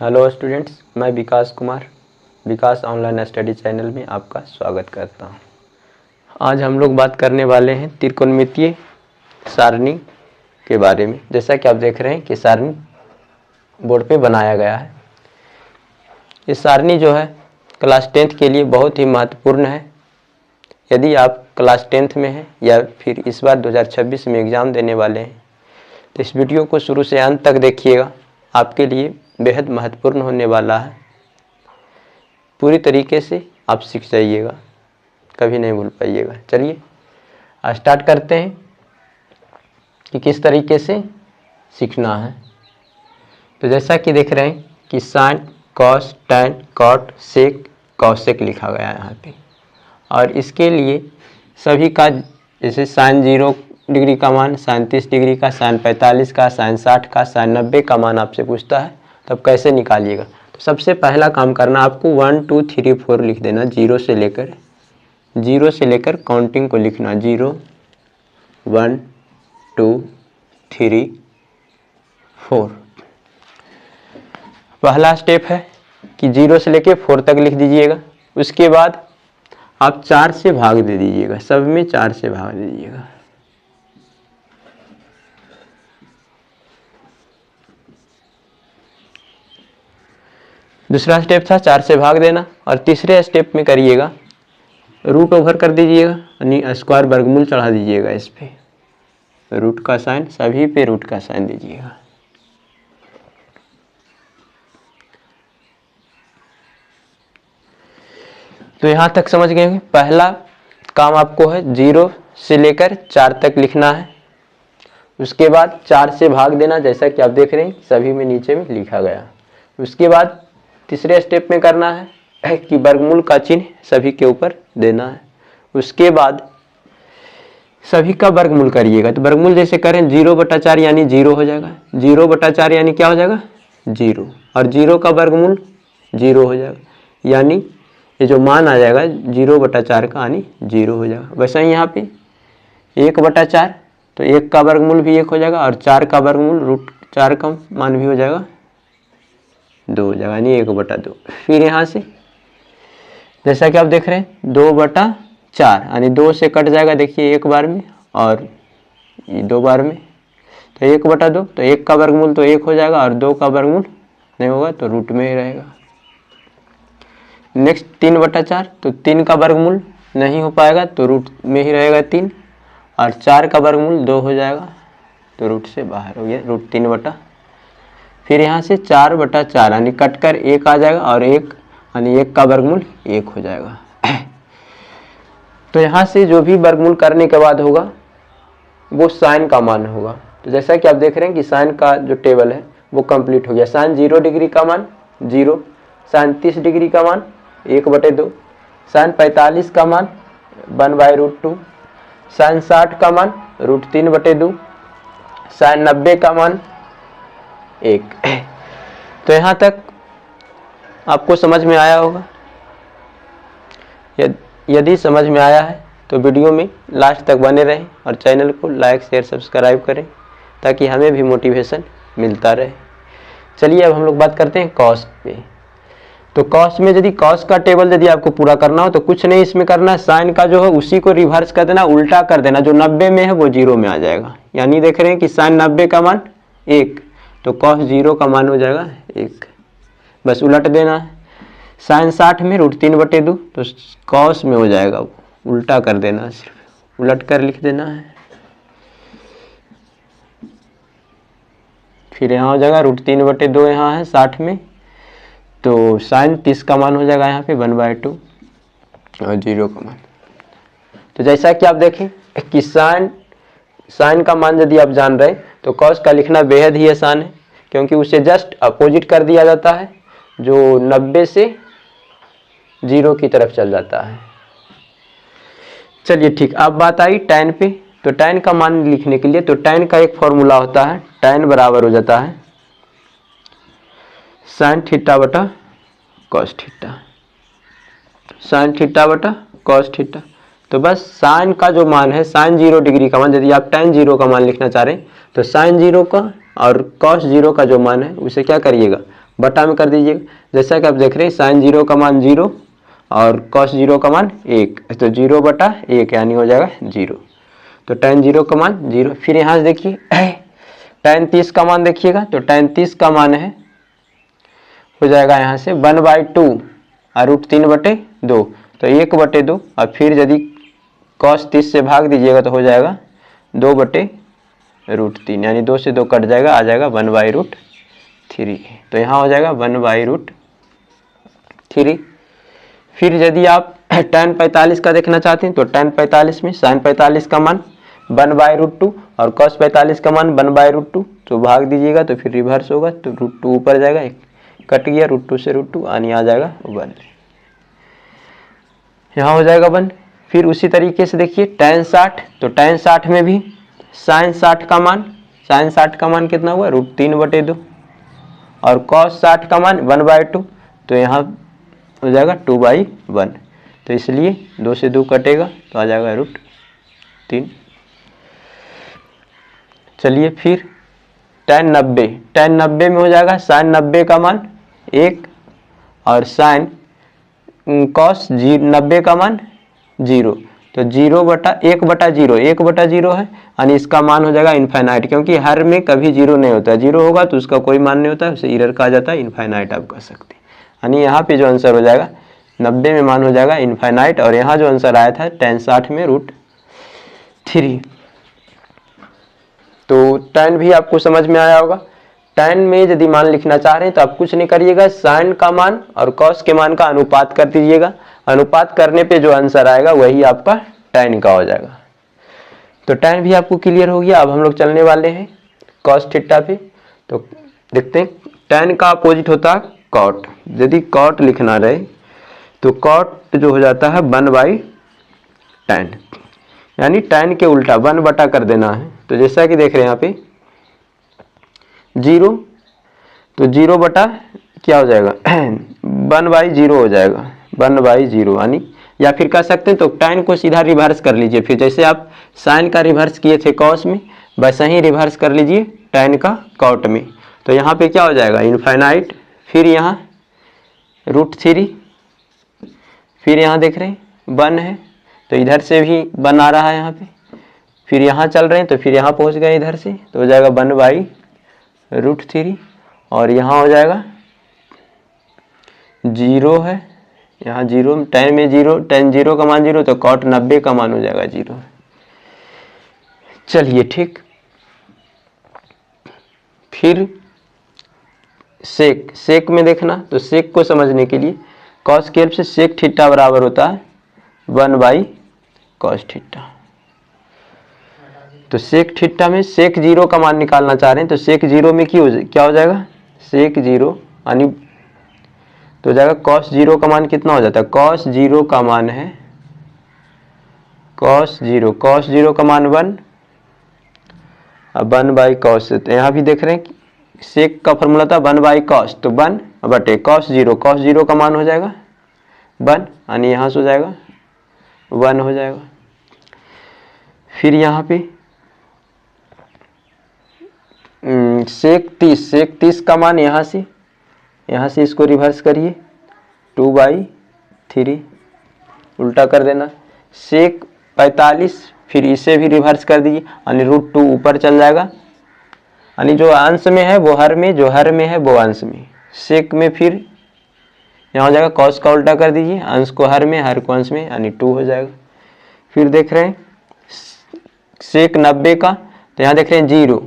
Hello students, मैं विकास कुमार विकास online study channel में आपका स्वागत करता हूं। आज हम लोग बात करने वाले हैं त्रिकोणमितीय सारणी के बारे में। जैसा कि आप देख रहे हैं कि सारणी बोर्ड पे बनाया गया है। ये सारणी जो है क्लास 10th के लिए बहुत ही महत्वपूर्ण है। यदि आप क्लास 10th में हैं या फिर इस बार 2026 में एग्ज़ाम देने वाले हैं तो इस वीडियो को शुरू से अंत तक देखिएगा, आपके लिए बेहद महत्वपूर्ण होने वाला है। पूरी तरीके से आप सीख जाइएगा, कभी नहीं भूल पाइएगा। चलिए स्टार्ट करते हैं कि किस तरीके से सीखना है। तो जैसा कि देख रहे हैं कि साइन, कॉस, टैन, कॉट, सेक, कॉसेक लिखा गया है यहाँ पे। और इसके लिए सभी का जैसे साइन 0 डिग्री का मान, साइन 30 डिग्री का, साइन 45 का, साइन 60 का, साइन 90 का मान आपसे पूछता है, तब कैसे निकालिएगा। तो सबसे पहला काम करना, आपको 1 2 3 4 लिख देना। 0 से लेकर काउंटिंग को लिखना। 0 1 2 3 4। पहला स्टेप है कि 0 से लेकर 4 तक लिख दीजिएगा। उसके बाद आप 4 से भाग दे दीजिएगा, सब में 4 से भाग दे दीजिएगा। दूसरा स्टेप था 4 से भाग देना। और तीसरे स्टेप में करिएगा रूट ओवर कर दीजिएगा, यानी स्क्वायर वर्गमूल चढ़ा दीजिएगा। इस पे रूट का साइन, सभी पे रूट का साइन दीजिएगा। तो यहाँ तक समझ गए होंगे। पहला काम आपको है 0 से लेकर 4 तक लिखना है। उसके बाद 4 से भाग देना, जैसा कि आप देख रहे हैं सभी में नीचे में लिखा गया। उसके बाद तीसरे स्टेप में करना है कि वर्गमूल का चिन्ह सभी के ऊपर देना है। उसके बाद सभी का वर्गमूल करिएगा। तो वर्गमूल जैसे करें 0/4 यानी 0 हो जाएगा। 0/4 यानी क्या हो जाएगा? 0। और 0 का वर्गमूल 0 हो जाएगा, यानी ये जो मान आ जाएगा 0/4 का यानी 0 हो जाएगा। वैसे ही यहाँ पे 1/4, तो 1 का वर्गमूल भी 1 हो जाएगा और 4 का वर्गमूल √4 का मान भी हो जाएगा 2 हो जाएगा, यानी 1/2। फिर यहाँ से जैसा कि आप देख रहे हैं 2/4 यानी 2 से कट जाएगा, देखिए 1 बार में और 2 बार में, तो 1/2। तो 1 का वर्गमूल तो 1 हो जाएगा और 2 का वर्गमूल नहीं होगा तो रूट में ही रहेगा। नेक्स्ट 3/4, तो 3 का वर्गमूल नहीं हो पाएगा तो रूट में ही रहेगा 3, और 4 का वर्गमूल 2 हो जाएगा तो रूट से बाहर हो गया, √3। फिर यहाँ से 4/4 यानी कट कर 1 आ जाएगा और 1 यानी 1 का वर्गमूल 1 हो जाएगा। तो यहाँ से जो भी वर्गमूल करने के बाद होगा वो साइन का मान होगा। तो जैसा कि आप देख रहे हैं कि साइन का जो टेबल है वो कंप्लीट हो गया। साइन 0 डिग्री का मान 0, साइन 30 डिग्री का मान 1/2, साइन 45 का मान 1/√2, साइन 60 का मान √3/2, साइन 90 का मान 1। तो यहाँ तक आपको समझ में आया होगा। यदि समझ में आया है तो वीडियो में लास्ट तक बने रहें और चैनल को लाइक शेयर सब्सक्राइब करें ताकि हमें भी मोटिवेशन मिलता रहे। चलिए अब हम लोग बात करते हैं कॉस पे। तो कॉस में यदि कॉस का टेबल यदि आपको पूरा करना हो तो कुछ नहीं इसमें करना है, साइन का जो है उसी को रिवर्स कर देना, उल्टा कर देना। जो 90 में है वो 0 में आ जाएगा, यानी देख रहे हैं कि साइन 90 का मान 1 तो कॉस 0 का मान हो जाएगा 1, बस उलट देना है। साइन 60 में √3/2 तो कॉस में हो जाएगा, उल्टा कर देना, सिर्फ उलट कर लिख देना है। फिर यहाँ हो जाएगा √3/2, यहाँ है 60 में, तो साइन 30 का मान हो जाएगा यहाँ पे 1/2 और 0 का मान। तो जैसा कि आप देखें कि साइन का मान यदि आप जान रहे तो कॉस का लिखना बेहद ही आसान है, क्योंकि उसे जस्ट अपोजिट कर दिया जाता है, जो 90 से 0 की तरफ चल जाता है। चलिए ठीक, अब बात आई टैन पे। तो टैन का मान लिखने के लिए तो टैन का एक फॉर्मूला होता है, टैन बराबर हो जाता है साइन θ/cos θ, साइन θ/cos θ। तो बस साइन का जो मान है, साइन 0 डिग्री का मान, यदि आप टैन 0 का मान लिखना चाह रहे हैं तो साइन 0 का और cos 0 का जो मान है उसे क्या करिएगा, बटा में कर दीजिएगा। जैसा कि आप देख रहे हैं साइन 0 का मान 0 और कॉस 0 का मान 1, तो 0/1 यानी हो जाएगा 0। तो tan 0 का मान 0। फिर यहाँ से देखिए tan 30 का मान देखिएगा, तो tan 30 का मान है हो जाएगा यहाँ से 1/2 और √3/2, तो 1/2। और फिर यदि cos 30 से भाग दीजिएगा तो हो जाएगा 2/√3, यानी 2 से 2 कट जाएगा, आ जाएगा 1/√3। तो यहाँ हो जाएगा 1/√3। फिर यदि आप tan 45 का देखना चाहते हैं तो tan 45 में sin 45 का मान 1/√2 और cos 45 का मान 1/√2, तो भाग दीजिएगा तो फिर रिवर्स होगा, तो √2 ऊपर जाएगा, एक कट गया, √2 से √2 यानी आ जाएगा 1। यहाँ हो जाएगा 1। फिर उसी तरीके से देखिए tan 60, तो tan 60 में भी sin 60 का मान कितना हुआ √3/2 और cos 60 का मान 1/2, तो यहाँ हो जाएगा 2/1। तो इसलिए 2 से 2 कटेगा तो आ जाएगा √3। चलिए फिर tan 90 में हो जाएगा sin 90 का मान 1 और sin cos 90 का मान 0, तो 1/0 है, यानी इसका मान हो जाएगा इनफाइनाइट, क्योंकि हर में कभी 0 नहीं होता है, 0 होगा तो उसका कोई मान नहीं होता है, उसे एरर कहा जाता है, इनफाइनाइट आप कह सकते हैं। यानी यहाँ पे जो आंसर हो जाएगा 90 में मान हो जाएगा इनफाइनाइट, और यहाँ जो आंसर आया था tan 60 में √3। तो tan भी आपको समझ में आया होगा। tan में यदि मान लिखना चाह रहे हैं तो आप कुछ नहीं करिएगा, sin का मान और cos के मान का अनुपात कर दीजिएगा, अनुपात करने पे जो आंसर आएगा वही आपका tan का हो जाएगा। तो tan भी आपको क्लियर हो गया। अब हम लोग चलने वाले हैं cos थीटा पे। तो देखते हैं tan का अपोजिट होता है cot। यदि cot लिखना रहे तो cot जो हो जाता है 1/tan, यानी tan के उल्टा 1 कर देना है। तो जैसा कि देख रहे हैं यहाँ पे 0, तो 0 बटा क्या हो जाएगा 1/0 हो जाएगा, 1/0 यानी, या फिर कह सकते हैं तो tan को सीधा रिवर्स कर लीजिए। फिर जैसे आप sin का रिवर्स किए थे cos में, वैसा ही रिवर्स कर लीजिए tan का cot में। तो यहाँ पे क्या हो जाएगा इनफाइनाइट, फिर यहाँ √3, फिर यहाँ देख रहे हैं 1 है तो इधर से भी 1 आ रहा है यहाँ पे, फिर यहाँ चल रहे हैं तो फिर यहाँ पहुँच गए इधर से, तो हो जाएगा 1/√3, और यहाँ हो जाएगा 0 है, यहाँ 0, tan में 0, tan 0 का मान 0, तो cot 90 का मान हो जाएगा 0। चलिए ठीक। फिर सेक में देखना, तो सेक को समझने के लिए cos की हेल्प से सेक थीटा बराबर होता है 1/cos थीटा। तो सेक थीटा में सेक 0 का मान निकालना चाह रहे हैं, तो सेक 0 में क्या हो जाएगा सेक 0 यानी, तो जाएगा cos 0 का मान कितना हो जाता है, cos 0 का मान है cos 0 का मान 1, अब 1/cos। तो यहाँ भी देख रहे हैं सेक का फॉर्मूला था 1/cos, तो 1/cos 0 का मान हो जाएगा 1, यानी यहाँ से हो जाएगा 1 हो जाएगा। फिर यहाँ पे सेक 30 का मान यहाँ से इसको रिवर्स करिए 2/3, उल्टा कर देना। सेक 45, फिर इसे भी रिवर्स कर दीजिए, यानी √2 ऊपर चल जाएगा, यानी जो अंश में है वो हर में, जो हर में है वो अंश में। सेक में फिर यहाँ हो जाएगा cos का उल्टा कर दीजिए, अंश को हर में, हर को अंश में, यानी 2 हो जाएगा। फिर देख रहे हैं सेक 90 का, तो यहाँ देख रहे हैं 0,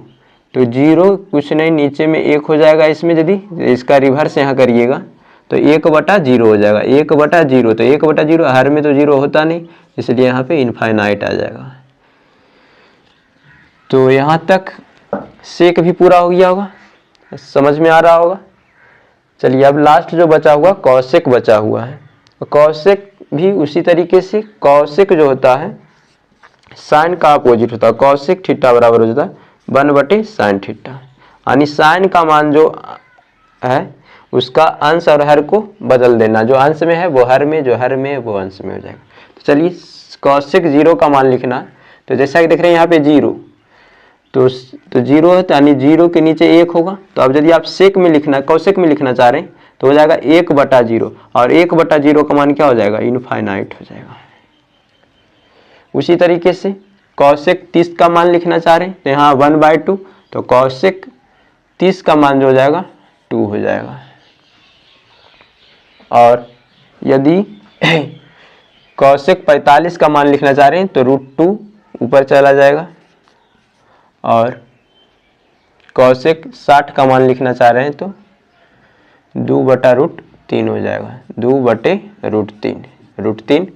तो 0 कुछ नहीं, नीचे में 1 हो जाएगा, इसमें यदि इसका रिवर्स यहाँ करिएगा तो 1/0 हो जाएगा, 1/0, तो 1/0 हर में तो 0 होता नहीं, इसलिए यहाँ पे इनफाइनाइट आ जाएगा। तो यहाँ तक सेक भी पूरा हो गया होगा, समझ में आ रहा होगा। चलिए अब लास्ट जो बचा हुआ कौशिक बचा हुआ है, कौशिक भी उसी तरीके से, कौशिक जो होता है साइन का अपोजिट होता है, कौशिक थीटा बराबर हो जाता है 1/sin थीटा, यानी साइन का मान जो है उसका अंश और हर को बदल देना, जो अंश में है वो हर में, जो हर में है वो अंश में हो जाएगा। तो चलिए कौशिक 0 का मान लिखना, तो जैसा कि देख रहे हैं यहाँ पे 0, तो जीरो है, तो यानी जीरो के नीचे एक होगा। तो अब यदि आप सेक में लिखना, कौशिक में लिखना चाह रहे हैं तो हो जाएगा 1/0, और 1/0 का मान क्या हो जाएगा, इनफाइनाइट हो जाएगा। उसी तरीके से कौशिक 30 का मान लिखना चाह रहे हैं तो यहाँ 1/2, तो कौशिक 30 का मान जो हो जाएगा 2 हो जाएगा। और यदि कौशिक 45 का मान लिखना चाह रहे हैं तो √2 ऊपर चला जाएगा, और कौशिक 60 का मान लिखना चाह रहे हैं तो 2/√3 हो जाएगा, 2/√3, √3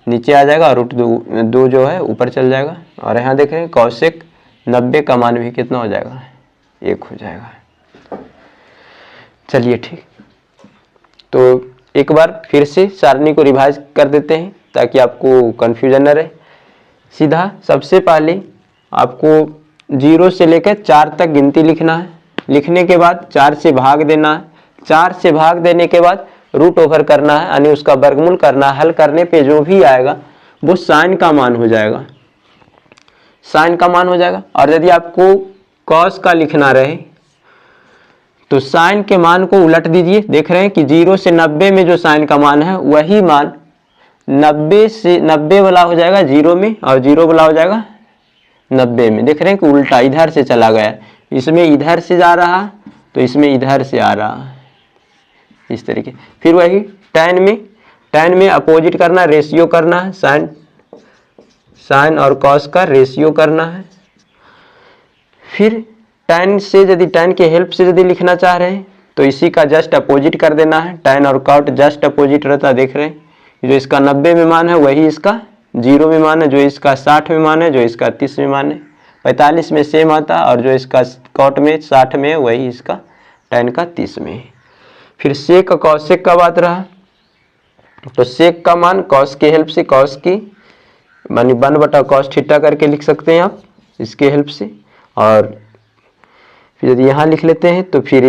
नीचे आ जाएगा और √2 जो है ऊपर चल जाएगा। और यहाँ देख रहे हैं कौशिक 90 का मान भी कितना हो जाएगा, 1 हो जाएगा। चलिए ठीक, तो एक बार फिर से सारणी को रिवाइज कर देते हैं ताकि आपको कन्फ्यूजन न रहे। सीधा सबसे पहले आपको 0 से लेकर 4 तक गिनती लिखना है। लिखने के बाद 4 से भाग देना है। 4 से भाग देने के बाद रूट ओवर करना है, यानी उसका वर्गमूल करना है। हल करने पे जो भी आएगा वो साइन का मान हो जाएगा, साइन का मान हो जाएगा। और यदि आपको कॉस का लिखना रहे तो साइन के मान को उलट दीजिए। देख रहे हैं कि 0 से 90 में जो साइन का मान है वही मान 90 वाला हो जाएगा 0 में, और 0 वाला हो जाएगा 90 में। देख रहे हैं कि उल्टा इधर से चला गया, इसमें इधर से जा रहा तो इसमें इधर से आ रहा है, इस तरीके। फिर वही tan में अपोजिट करना, रेशियो करना है, साइन और कॉस का रेशियो करना है। फिर tan से यदि tan के हेल्प से यदि लिखना चाह रहे हैं तो इसी का जस्ट अपोजिट कर देना है। tan और कॉट जस्ट अपोजिट रहता है। देख रहे हैं जो इसका 90 में मान है वही इसका 0 में मान है, जो इसका 60 में मान है, जो इसका 30 में मान है। 45 में सेम आता है, और जो इसका कॉट में 60 में है वही इसका tan का 30 में है। फिर सेक का कौशिक का बात रहा, तो सेक का मान कॉस के हेल्प से, कॉस की मानी 1/cos थीटा करके लिख सकते हैं आप इसके हेल्प से। और फिर यदि यहाँ लिख लेते हैं तो फिर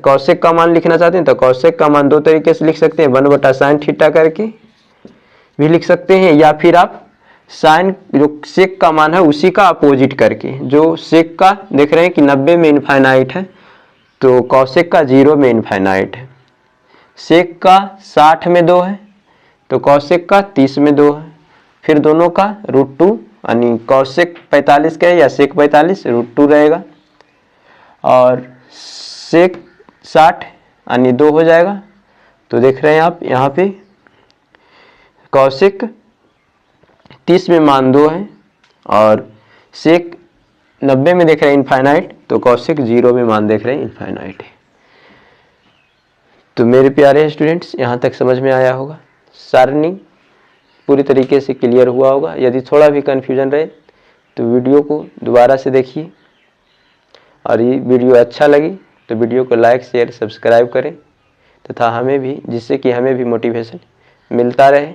कौशिक का मान लिखना चाहते हैं तो कौशिक का मान 2 तरीके से लिख सकते हैं, 1/sin थीटा करके भी लिख सकते हैं, या फिर आप साइन जो सेक का मान है उसी का अपोजिट करके। जो सेक का देख रहे हैं कि 90 में इनफाइनाइट है तो कौशिक का 0 में इनफाइनाइट है। सेक का 60 में 2 है तो कौशिक का 30 में 2 है। फिर दोनों का √2, यानी कौशिक 45 का है या सेक 45, √2 रहेगा। और सेक 60 यानी 2 हो जाएगा। तो देख रहे हैं आप यहाँ पे कौशिक 30 में मान 2 है, और सेक 90 में देख रहे हैं इनफाइनाइट, तो कौशिक 0 में मान देख रहे हैं इनफाइनाइट है। तो मेरे प्यारे स्टूडेंट्स, यहाँ तक समझ में आया होगा, सारणी पूरी तरीके से क्लियर हुआ होगा। यदि थोड़ा भी कन्फ्यूजन रहे तो वीडियो को दोबारा से देखिए, और ये वीडियो अच्छा लगी तो वीडियो को लाइक, शेयर, सब्सक्राइब करें तथा हमें भी, जिससे कि हमें भी मोटिवेशन मिलता रहे।